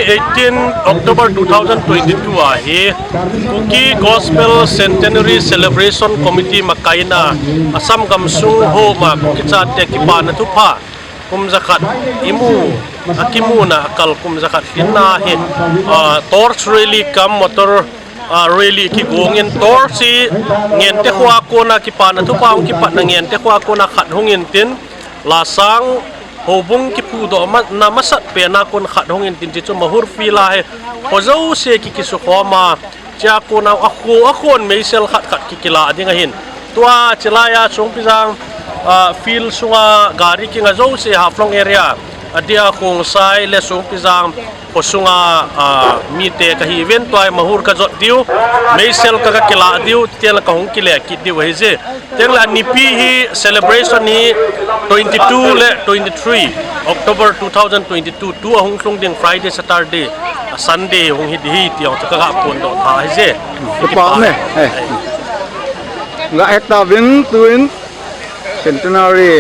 18 October 2022 hi Kuki Gospel Centenary Celebration Committee makaina Assam Gamsung ho ma kuki cha te ki pa na tu pha kum zakat imu akimuna akal kum zakat hinna hi torch rally kam motor rally ki gongin torch si ngen te khwa ko na ki pa na tu pa ki pa na ngen te khwa ko na khat hungin tin lasang hobung ki pu do na masat pe na kon khat hongin tin chi chu mahur fila he hozo se ki su khoma cha ko na akhon meisel khat khat ki kila adinga hin tua chelaya chung pisang fil sunga gari ki nga zo se haflong area adia khong sai le sung pisang posunga mi te ka hi event toy mahur ka jot diu meisel ka kila diu tel ka hong ki le ki diu he je tengla nipi hi celebration ni 22 le 23 October 2022 tu hong sung ding Friday Saturday Sunday hong hi di tiang ka ka pon do tha he je pa ne nga hekta wing tuin centenary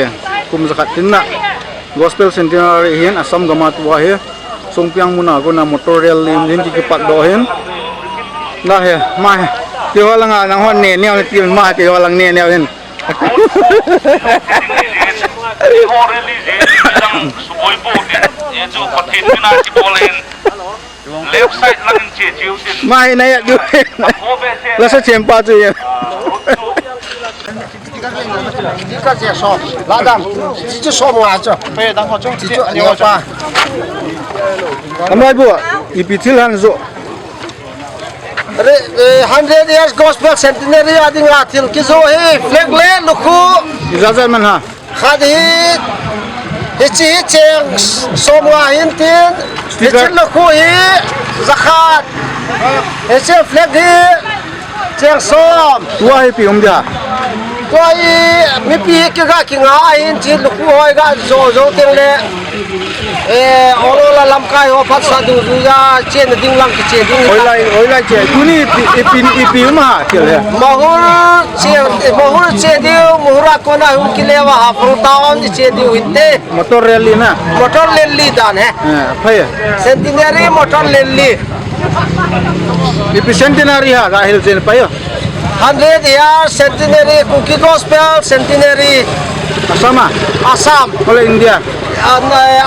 kum zakat tinna gospel centenary hin Assam gama tuwa he songpiang muna ko na motor rail lim din ki pat do hin na he ma ti walang nang hon ne ne ti ma ti walang ne ne hin left side lang che chiu tin mai này du la sa chem pa chu ye cái gì so lá đam chỉ so mà chứ bây giờ họ chung chỉ cho nhiều pa amai bu ipitil han zo 100 years gospel centenary ading atil kizo he flag le luku izaza man ha khadi hichi cheng somwa hintin hichi luku hi zakat hichi flag hi cheng som tua hi pi dia coi mi pi cái gà kia ngã hin chỉ lục hoi gà zo tiếng lệ olo la lam kai ho phát sa du ra trên ding lang cái trên ding oi lai che tu ni ipi ma kiểu le mahur trên diu muhura kona hu kilewa ha phong taon trên diu hitte motor rally na motor lelli dan hai phai centenary motor lelli ipi centenary ha ga hil chen pai 100 years centenary Kuki Gospel centenary Assam oleh India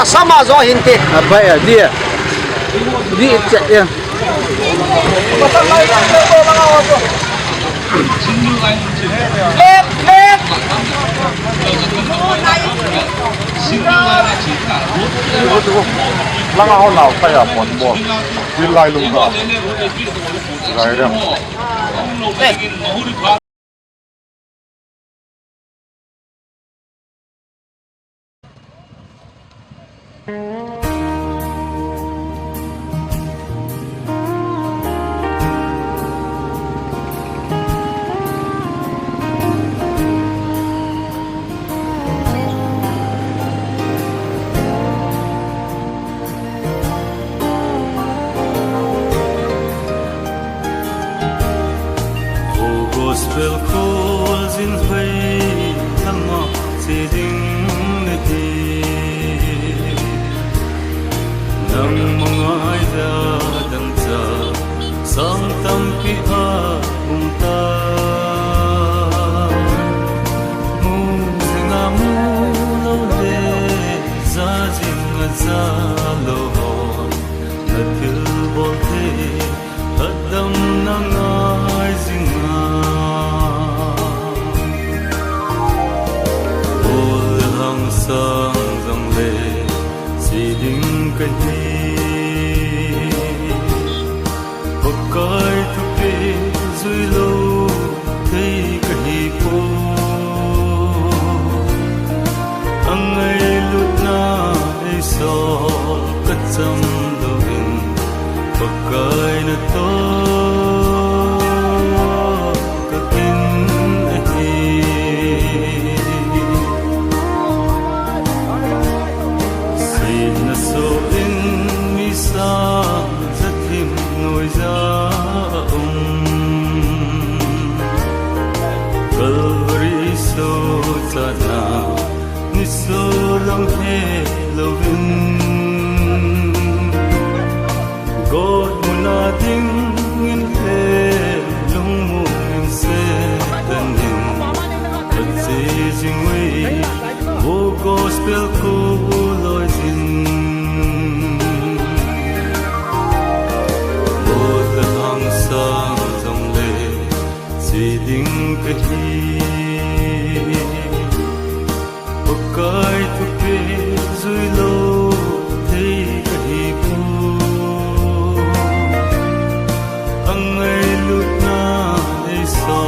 Assam azo hinte apa ya dia di cek ya langa ho nào phải à bọn bò đi lại luôn cả lại đó Gospel calls in faith, Tama sitting the day. Nang mga ida dansa, sang tampi apunta. Muzinga mulaw le, zazing at zalohon, natil bolte, adam nang aizinga. Sang dang le si ding kan hi hokai tu pe zui lo thei ka hi po angai lut na e so ka cham lo in hokai na to ka kin hi so in mi sa zathim noi za Calvary so chana ni so long he lovin cõi thu pe dưới lô thấy cái bu hằng ngày lúc na để so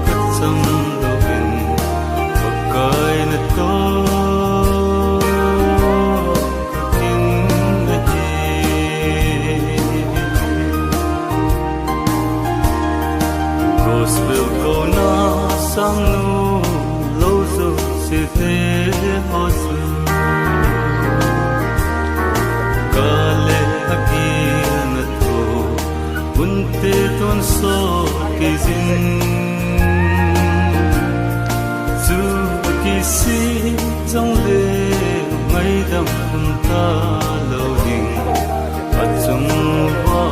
cất tâm đầu hình và cõi na to kinh na gospel câu na sang nu lâu rồi sẽ thế hoa xuân cả lệ kia na thô buồn tê tuôn so kỳ dinh dù kỳ si trong lệ ngày đêm ta lâu đình ở trong hoa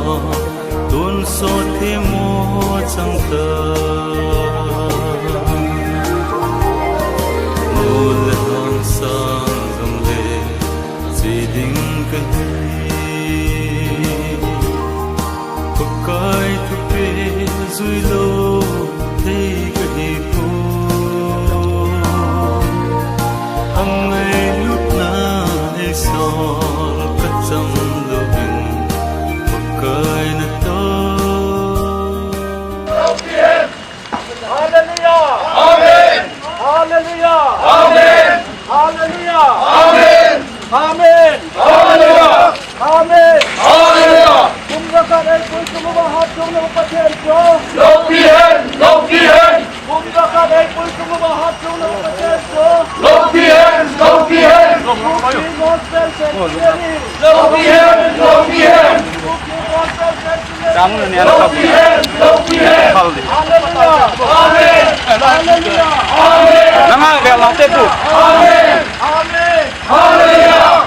tuôn so thêm mô trong ta sang dòng lệ chỉ định cái có cái thứ pe dưới lô thấy cái phố hằng ngày lúc na hay son cất trong đầu hình có cái na to. Hallelujah! Amen! Hallelujah! Amen! Hallelujah! Amen! Amen! Hallelujah! Amen! Hallelujah! Kumbakan ay kung sumubahat yung napatensyo. Lopien! Lopien! Kumbakan ay kung sumubahat yung napatensyo. Lopien! Lopien! Cookie Gospel Centenary. Lopien! Lopien! Cookie Gospel Centenary. Lopien! Lopien! Hallelujah! Amen! Hallelujah! Amen! Nanga bel lang tepu. Amen! Amen! Hallelujah!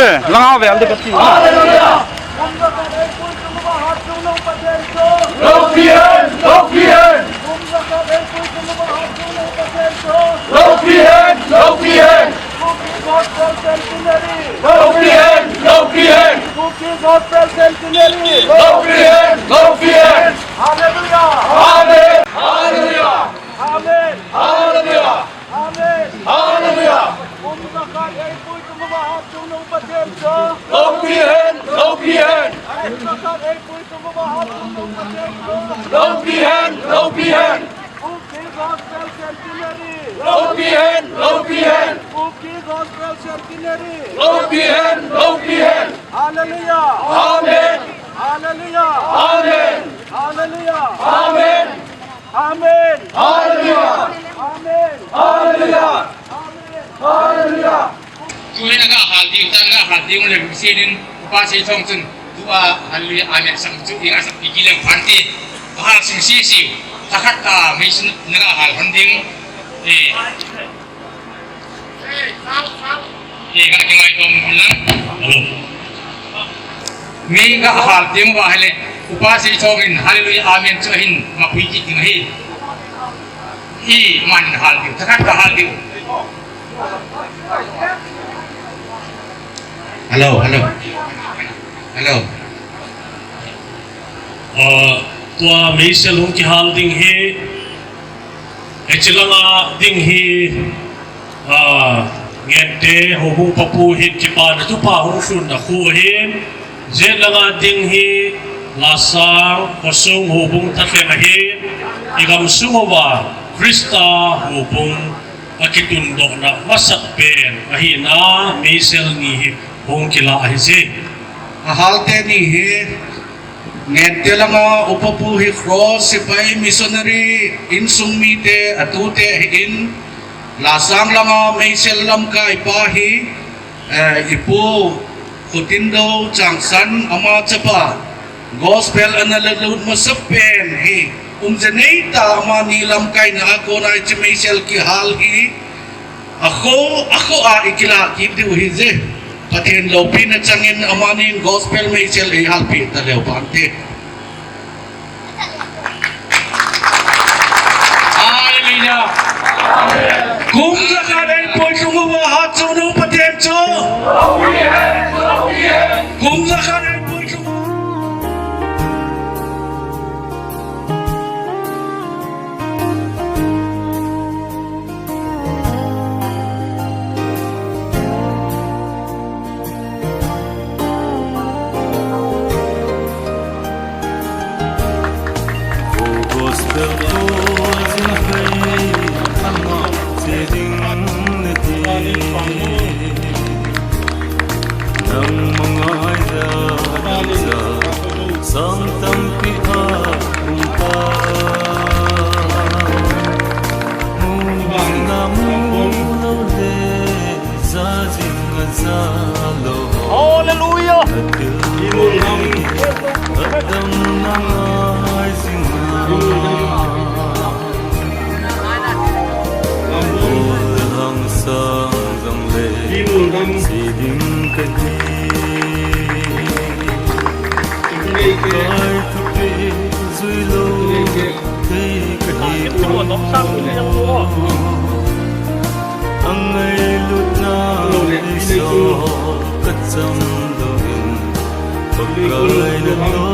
Eh, langa bel de kati. Hallelujah! Kumbakan ay kung sumubahat yung napatensyo. Lopien! Lopien! Kumbakan ay kung sumubahat yung napatensyo. Lopien! Lopien! Cookie Gospel Centenary. Lopien! Lopien! Cookie Gospel Centenary. Lopien! Lopien! Hallelujah! Amen! Hallelujah! Amen! Hallelujah! Amen! Hallelujah! Kumbakan ay kung sumubahat yung napatensyo. Lopien! Lopien! Kumbakan ay kung sumubahat yung napatensyo. Lopien! Lopien! Cookie Gospel Centenary. Lopien! Lopien! Cookie Gospel Centenary. Lopien! Lopien! Hallelujah! Amen! Hallelujah! Amen! Hallelujah! Amen! Amen! Hallelujah! Amen! Hallelujah! Amen! Hallelujah! 诸位那个好的，咱那个好的，我们些人把些创新，都啊，还有阿面上主应该是比较两环的，还是些少，他看到没是那个好环境，诶，诶，那个外头木兰，มีก็หาเตียงว่าให้เลยอุปาสีชงินฮาเลลูยาอาเมนเจหินมาคุยจิตถึงให้ที่มันหาดิวถ้าขัดก็หาดิวฮัลโหลฮัลโหลฮัลโหลตัวมีเซลุงที่ฮัลดิ้งเฮจิลังดิ้งเฮเงินเตะหูบุปปูเฮจิปานทุพาหูสุนตะคูเฮเจลังดิ้งเฮลาสังกสุงหูบุงทักเลงเฮอีกำสุงว่าคริสตาหูบุงอากิตุนดอกนะมาสักเป็นอาหินามีเซลนี่เฮหงกิลาเฮเซ halte ni he ngete langa upapu hi cross sipai missionary in sungmite atute in lasang langa meisel lam kai pa hi ipu khutindo changsan ama chapa gospel analut masapen hi umjaneita ama nilam kai na ko na meisel ki hal hi ako a ikila ki du hi je Patin lopin at sangin amanin gospel meisel ay halpi talew pante. Hallelujah. Kung nakalay po sumuwahat sa unang patenso. Kung nakalay po sumuwahat. nang mga idadagsa sang tampi akumpa mulaw le zazing zalo Hallelujah! Adam nang ay Ulang sang dang le siding kadi Kai tupi zui lo Kay kadi Ang ay lut na iso Katsam doin Pagkay na to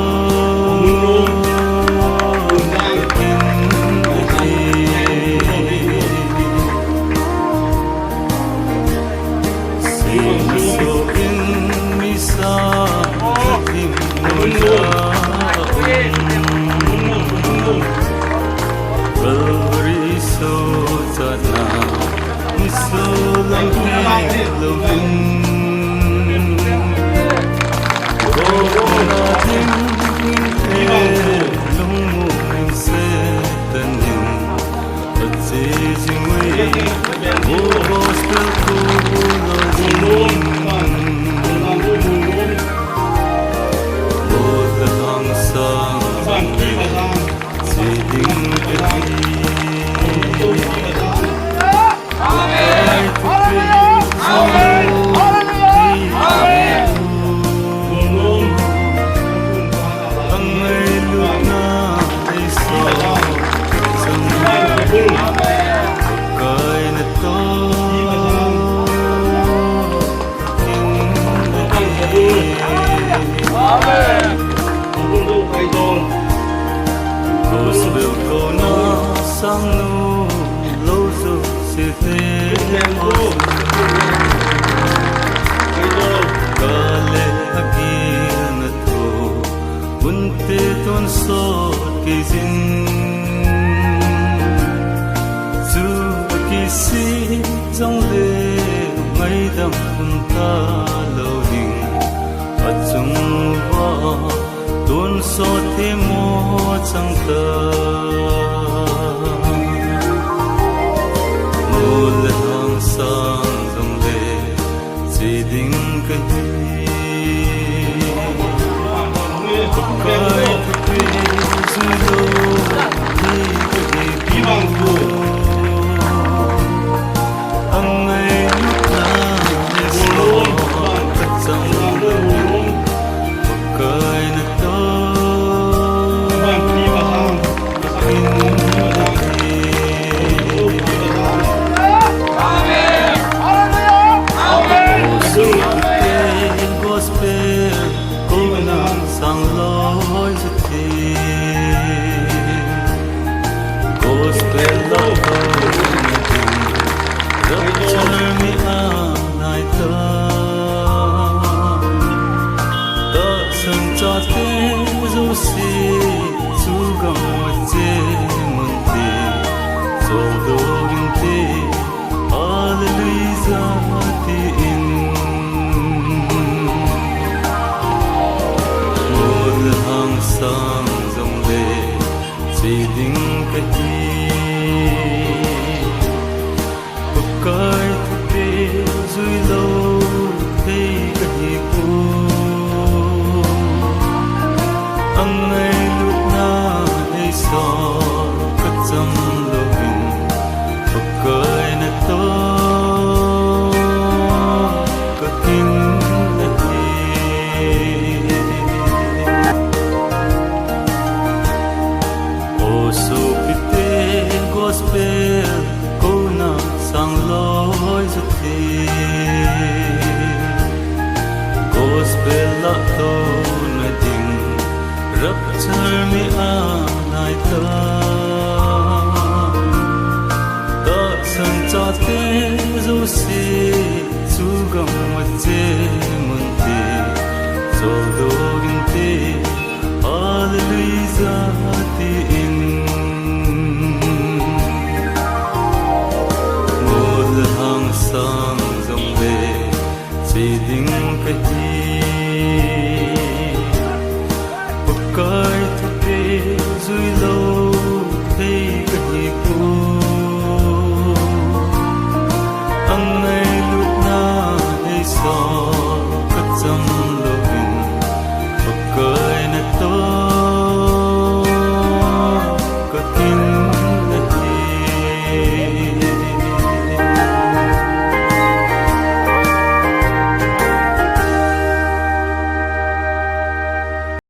Hallelujah,